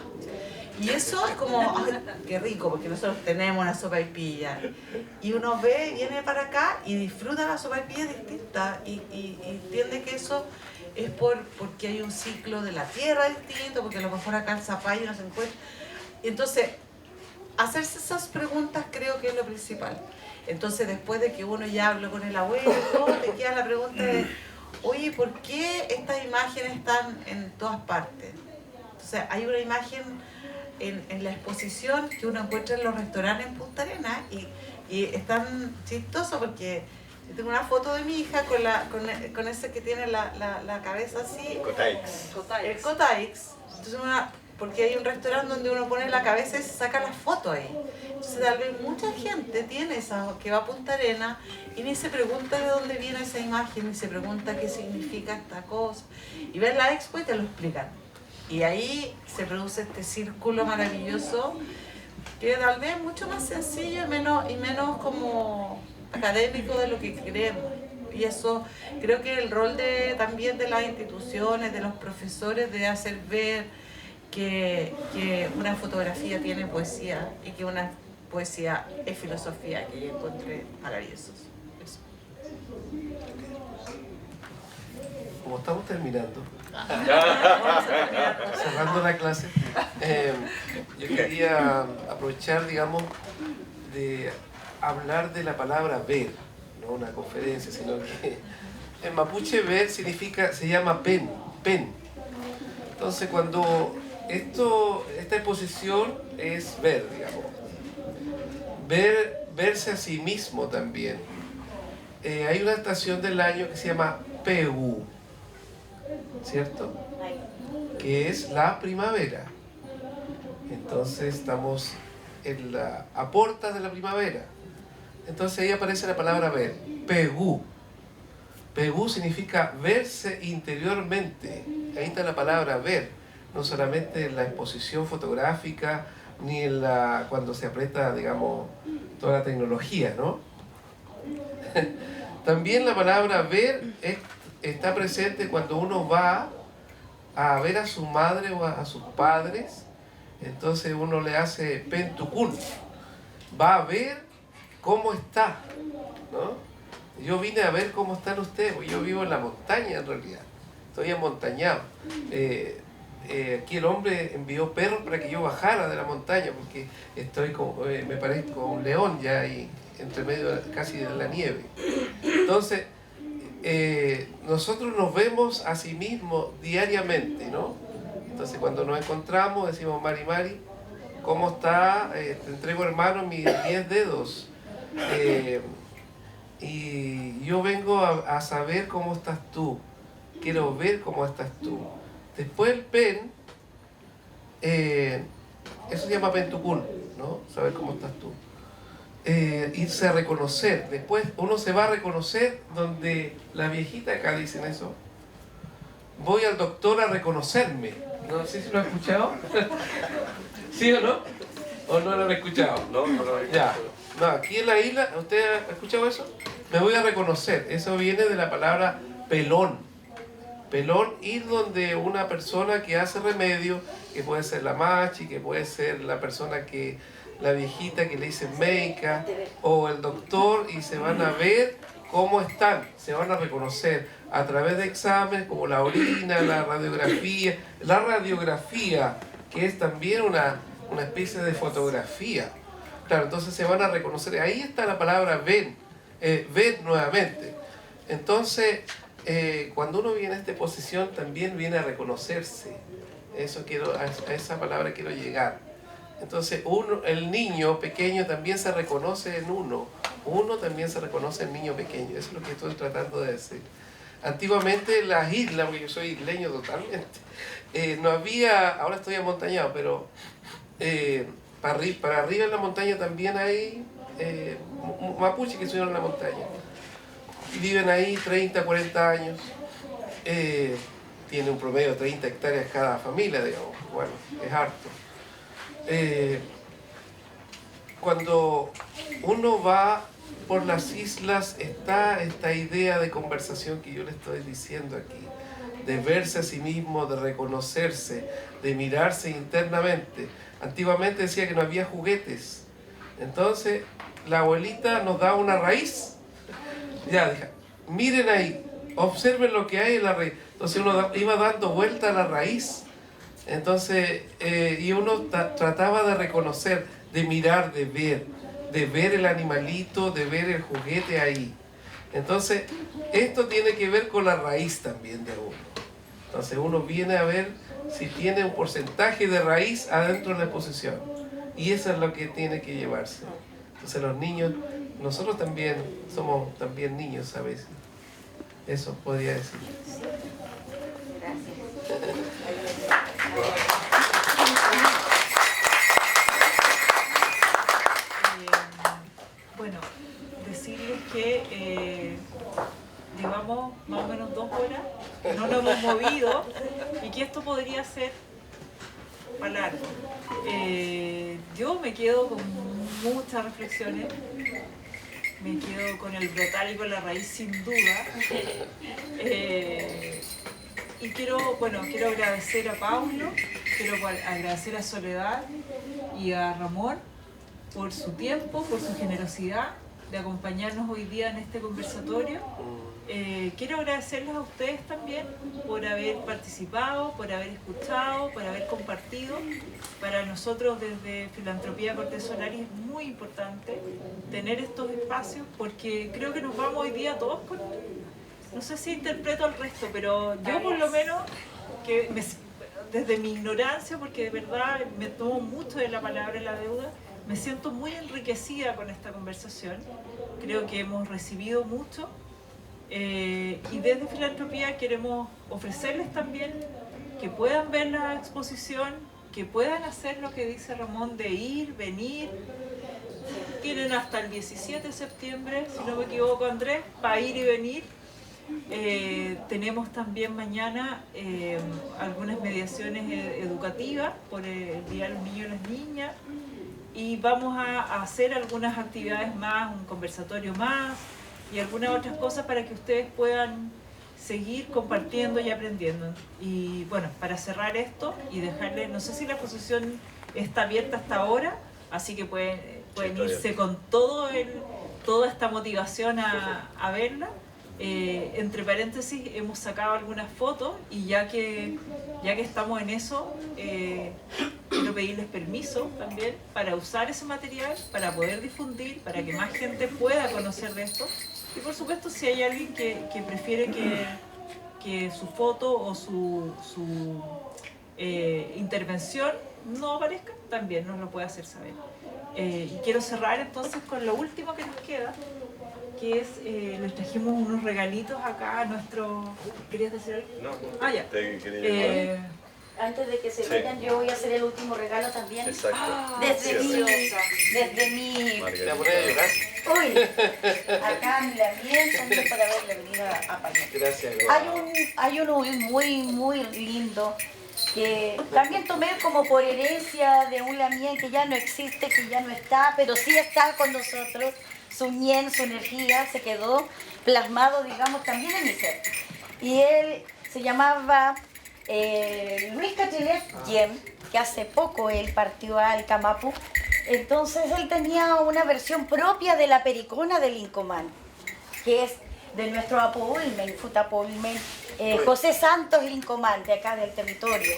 Y eso es como, ay, qué rico, porque nosotros tenemos una sopaipilla. Y uno ve, viene para acá y disfruta la sopaipilla distinta y entiende que eso es porque hay un ciclo de la tierra distinto, porque a lo mejor acá el zapallo no se encuentra. Entonces, hacerse esas preguntas creo que es lo principal. Entonces, después de que uno ya habló con el abuelo, te queda la pregunta de, oye, ¿por qué estas imágenes están en todas partes? Entonces, hay una imagen en la exposición que uno encuentra en los restaurantes en Punta Arenas y es tan chistoso porque yo tengo una foto de mi hija con ese que tiene la cabeza así. El Cotaix. El Cotaix. Entonces porque hay un restaurante donde uno pone la cabeza y se saca la foto ahí. Entonces tal vez mucha gente tiene esa, que va a Punta Arenas y ni se pregunta de dónde viene esa imagen, ni se pregunta qué significa esta cosa. Y ven la expo y te lo explican. Y ahí se produce este círculo maravilloso que tal vez es mucho más sencillo y menos como académico de lo que creemos. Y eso creo que el rol también de las instituciones, de los profesores, de hacer ver que una fotografía tiene poesía y que una poesía es filosofía, que yo encontré maravillosos. Eso. Como estamos terminando, cerrando la clase, yo quería aprovechar, digamos, de hablar de la palabra ver, no una conferencia, sino que en mapuche ver se llama pen. Entonces cuando esta exposición es ver, digamos, verse a sí mismo también. Hay una estación del año que se llama PU, ¿cierto? Que es la primavera. Entonces estamos a puertas de la primavera. Entonces ahí aparece la palabra ver, PU. PU significa verse interiormente. Ahí está la palabra ver, no solamente en la exposición fotográfica, ni cuando se aprieta, digamos, toda la tecnología, ¿no? También la palabra ver está presente cuando uno va a ver a su madre o a sus padres. Entonces uno le hace pentucún, va a ver cómo está, ¿no? Yo vine a ver cómo están ustedes, porque yo vivo en la montaña en realidad, estoy amontañado. Aquí el hombre envió perros para que yo bajara de la montaña, porque me parezco a un león ya ahí, entre medio casi de la nieve. Entonces, nosotros nos vemos a sí mismos diariamente, ¿no? Entonces cuando nos encontramos decimos, Mari, ¿cómo está? Te entrego, hermano, mis 10 dedos. Y yo vengo a saber cómo estás tú. Quiero ver cómo estás tú. Después el pen, eso se llama pentucún, ¿no? Saber cómo estás tú. Irse a reconocer. Después uno se va a reconocer donde la viejita acá dicen eso. Voy al doctor a reconocerme. No sé si lo han escuchado. ¿Sí o no? ¿O no lo han escuchado? No lo he escuchado. No, aquí en la isla, ¿usted ha escuchado eso? Me voy a reconocer. Eso viene de la palabra pelón. Pelón, ir donde una persona que hace remedio, que puede ser la machi, que puede ser la persona la viejita que le dicen médica, o el doctor, y se van a ver cómo están, se van a reconocer a través de exámenes como la orina, la radiografía, que es también una especie de fotografía. Claro, entonces se van a reconocer. Ahí está la palabra ver nuevamente. Entonces, cuando uno viene a esta posición, también viene a reconocerse. A esa palabra quiero llegar. Entonces, el niño pequeño también se reconoce en uno. Uno también se reconoce en el niño pequeño. Eso es lo que estoy tratando de decir. Antiguamente en las islas, porque yo soy isleño totalmente, no había, ahora estoy amontañado, pero para arriba en la montaña también hay mapuche que subieron a la montaña. Viven ahí 30, 40 años. Tiene un promedio de 30 hectáreas cada familia, digamos. Bueno, es harto. cuando uno va por las islas está esta idea de conversación que yo le estoy diciendo aquí, de verse a sí mismo, de reconocerse, de mirarse internamente. Antiguamente decía que no había juguetes, entonces la abuelita nos da una raíz. Ya, deja, miren ahí, observen lo que hay en la raíz. Entonces uno iba dando vuelta a la raíz. Entonces, y uno trataba de reconocer, de mirar, de ver el animalito, de ver el juguete ahí. Entonces, esto tiene que ver con la raíz también de uno. Entonces uno viene a ver si tiene un porcentaje de raíz adentro de la exposición. Y eso es lo que tiene que llevarse. Entonces los niños, nosotros también somos también niños a veces. Eso podría decir. Bueno, decirles que llevamos más o menos 2 horas, no nos hemos movido y que esto podría ser para largo. Yo me quedo con muchas reflexiones, me quedo con el brotal y con la raíz sin duda. Y quiero agradecer a Paulo, quiero agradecer a Soledad y a Ramón por su tiempo, por su generosidad de acompañarnos hoy día en este conversatorio. Quiero agradecerles a ustedes también por haber participado, por haber escuchado, por haber compartido. Para nosotros desde Filantropía Cortés Solari es muy importante tener estos espacios porque creo que nos vamos hoy día todos con... No sé si interpreto al resto, pero yo por lo menos, desde mi ignorancia, porque de verdad me tomo mucho de la palabra en la deuda, me siento muy enriquecida con esta conversación. Creo que hemos recibido mucho. Y desde Filantropía queremos ofrecerles también que puedan ver la exposición, que puedan hacer lo que dice Ramón de ir, venir. Tienen hasta el 17 de septiembre, si no me equivoco Andrés, para ir y venir. Tenemos también mañana algunas mediaciones educativas por el Día de los Niños y las Niñas y vamos a hacer algunas actividades más, un conversatorio más y algunas otras cosas para que ustedes puedan seguir compartiendo y aprendiendo. Y bueno, para cerrar esto y dejarles, no sé si la exposición está abierta hasta ahora, así que pueden irse con toda esta motivación a verla. Entre paréntesis hemos sacado algunas fotos y ya que estamos en eso, quiero pedirles permiso también para usar ese material, para poder difundir, para que más gente pueda conocer de esto. Y por supuesto, si hay alguien que prefiere que su foto o su intervención no aparezca, también nos lo puede hacer saber. Y quiero cerrar entonces con lo último que nos queda, que es, les trajimos unos regalitos acá a nuestro... ¿Querías decir algo? No, ya. Antes de que se vayan, yo voy a hacer el último regalo también. Exacto. Desde mi... Uy, acá me la miel también para haberle venido a Palma. Gracias. Hay uno muy lindo que también tomé como por herencia de un lamien que ya no existe, que ya no está, pero sí está con nosotros. Su ñen, su energía se quedó plasmado, digamos, también en mi ser. Y él se llamaba Luis Cachelet Yem, que hace poco él partió al Camapu. Entonces él tenía una versión propia de la pericona del Incomán, que es de nuestro Apoulmen, Futapoulmen, José Santos Incomán, de acá del territorio.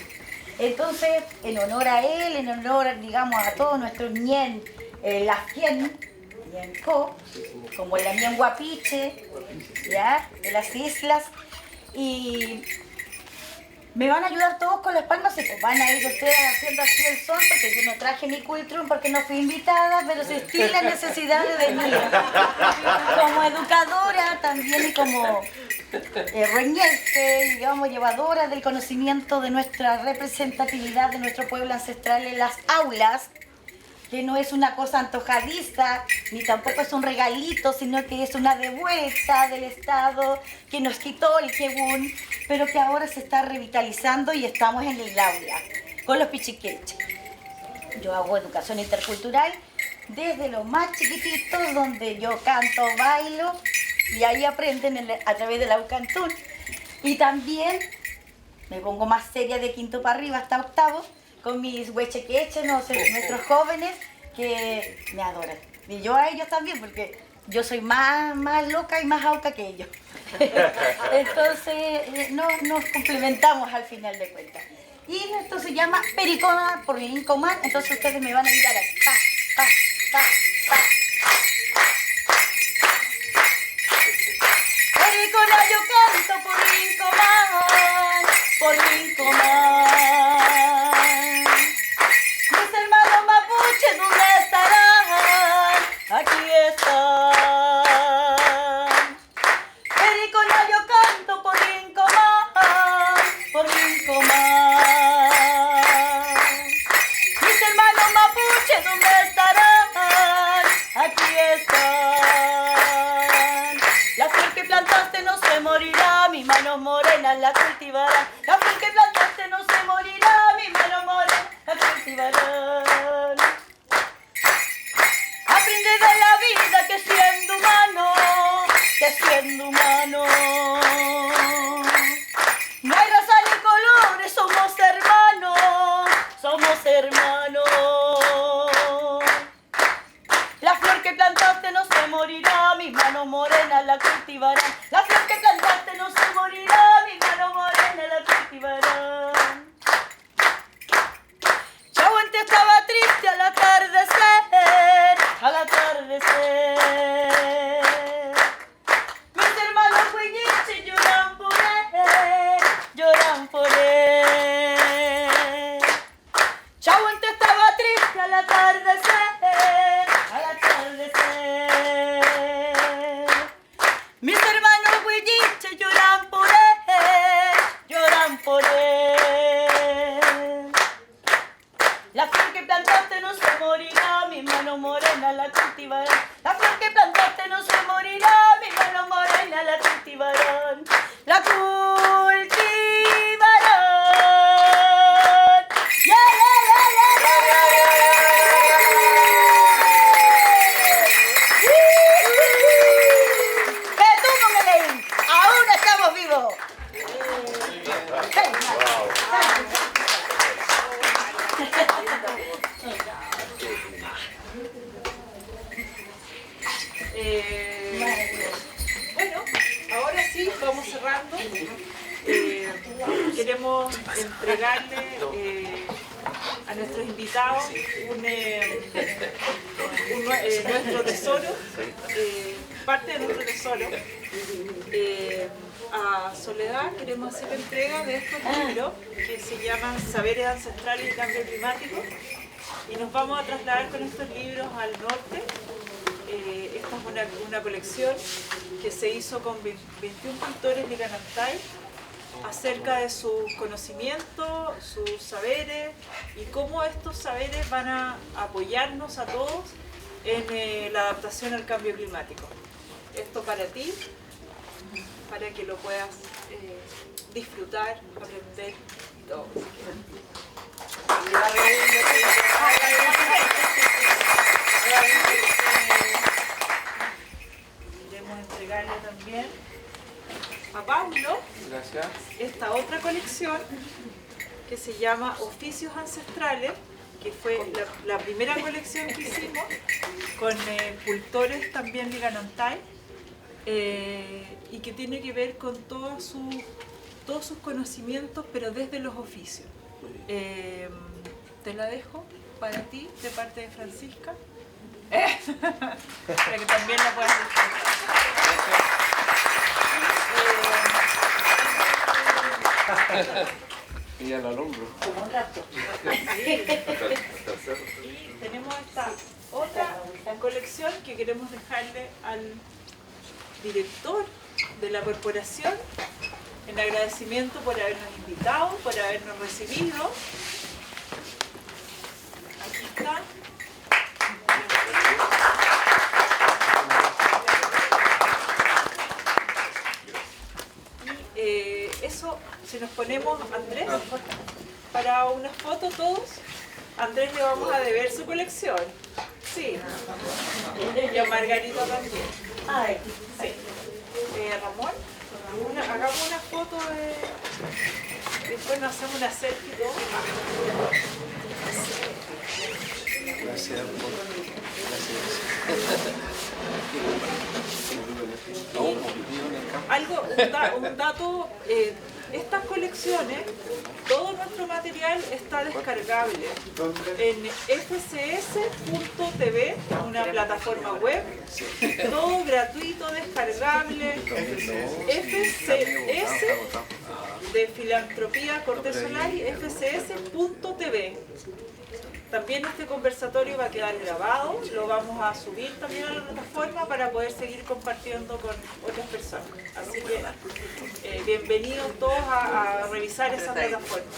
Entonces, en honor a él, en honor, digamos, a todos nuestros ñen, las quien, como la Mien Guapiche, ¿ya? De las islas, y me van a ayudar todos con las palmas y pues van a ir ustedes haciendo así el son, porque yo no traje mi cultrum porque no fui invitada, pero sentí la necesidad de venir como educadora también y como reñense, digamos, llevadora del conocimiento de nuestra representatividad de nuestro pueblo ancestral en las aulas, que no es una cosa antojadiza, ni tampoco es un regalito, sino que es una devuelta del Estado que nos quitó el Kebun, pero que ahora se está revitalizando y estamos en el aula con los pichiqueches. Yo hago educación intercultural desde los más chiquititos, donde yo canto, bailo, y ahí aprenden a través del Aucantún. Y también me pongo más seria de quinto para arriba hasta octavo, con mis huechequeches, nuestros jóvenes que me adoran. Y yo a ellos también, porque yo soy más loca y más auca que ellos. Entonces nos complementamos al final de cuentas. Y esto se llama Pericona por Incomán, entonces ustedes me van a ayudar a pa, pa, pa, pa. Pericona yo canto por Incomán. Mis hermanos mapuches, ¿dónde estarán? Aquí están. Pericona yo canto por Incomán. Mis hermanos mapuches, ¿dónde estarán? Aquí están. La flor que plantaste no se morirá, mis manos morenas la cultivarán. La flor que plantaste no se morirá, mis manos morenas la cultivarán. Aprende de la vida que siendo humano, no hay raza ni colores, somos hermanos. La flor que plantaste no se morirá, mis manos morenas la cultivarán. La flor que plantaste no se morirá, mis manos morenas la cultivarán. Chahuante estaba triste al atardecer. Mis hermanos huilliches lloran por él. Chahuante estaba triste al atardecer. Mis hermanos huilliches lloran por él. La flor que plantaste no se morirá, mis manos morenas la cultivarán. La flor que plantaste no se morirá, mis manos morenas la cultivarán. La cultivarán. Yeah, yeah, yeah, yeah, yeah, yeah. ¡Que tú no me leí! ¡Aún estamos vivos! Bueno, ahora sí, vamos cerrando. Queremos entregarle a nuestros invitados nuestro tesoro, parte de nuestro tesoro. A Soledad queremos hacer entrega de estos libros que se llaman Saberes Ancestrales y Cambio Climático, y nos vamos a trasladar con estos libros al norte. Esta es una colección que se hizo con 21 pintores de Licanantay acerca de sus conocimientos, sus saberes y cómo estos saberes van a apoyarnos a todos en la adaptación al cambio climático. Esto para ti, para que lo puedas disfrutar, aprender y todo. Queremos entregarle también a Paulo esta otra colección que se llama Oficios Ancestrales, que fue la primera colección que hicimos con cultores también de Licanantay, y que tiene que ver con todos sus conocimientos, pero desde los oficios. Te la dejo para ti, de parte de Francisca, para que también la puedas disfrutar. Y al alumbro. Como un rato. Y tenemos esta otra colección que queremos dejarle al director de la corporación en agradecimiento por habernos invitado, por habernos recibido. Aquí está. Y eso, si nos ponemos, Andrés, para una foto todos, Andrés le vamos a deber su colección. Sí. Y a Margarita también. Ay, sí. Ramón, hagamos una foto después nos hacemos una selfie y todo. Gracias. Un dato, estas colecciones, todo nuestro material está descargable en fcs.tv, una plataforma web, todo gratuito, descargable. FCS de Filantropía Cortés Solari, fcs.tv. También este conversatorio va a quedar grabado, lo vamos a subir también a la plataforma para poder seguir compartiendo con otras personas. Así que bienvenidos todos a revisar esa plataforma.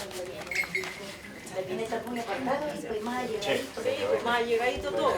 Tiene que estar muy apartado y pues más llegadito. Sí, pues más llegadito todo.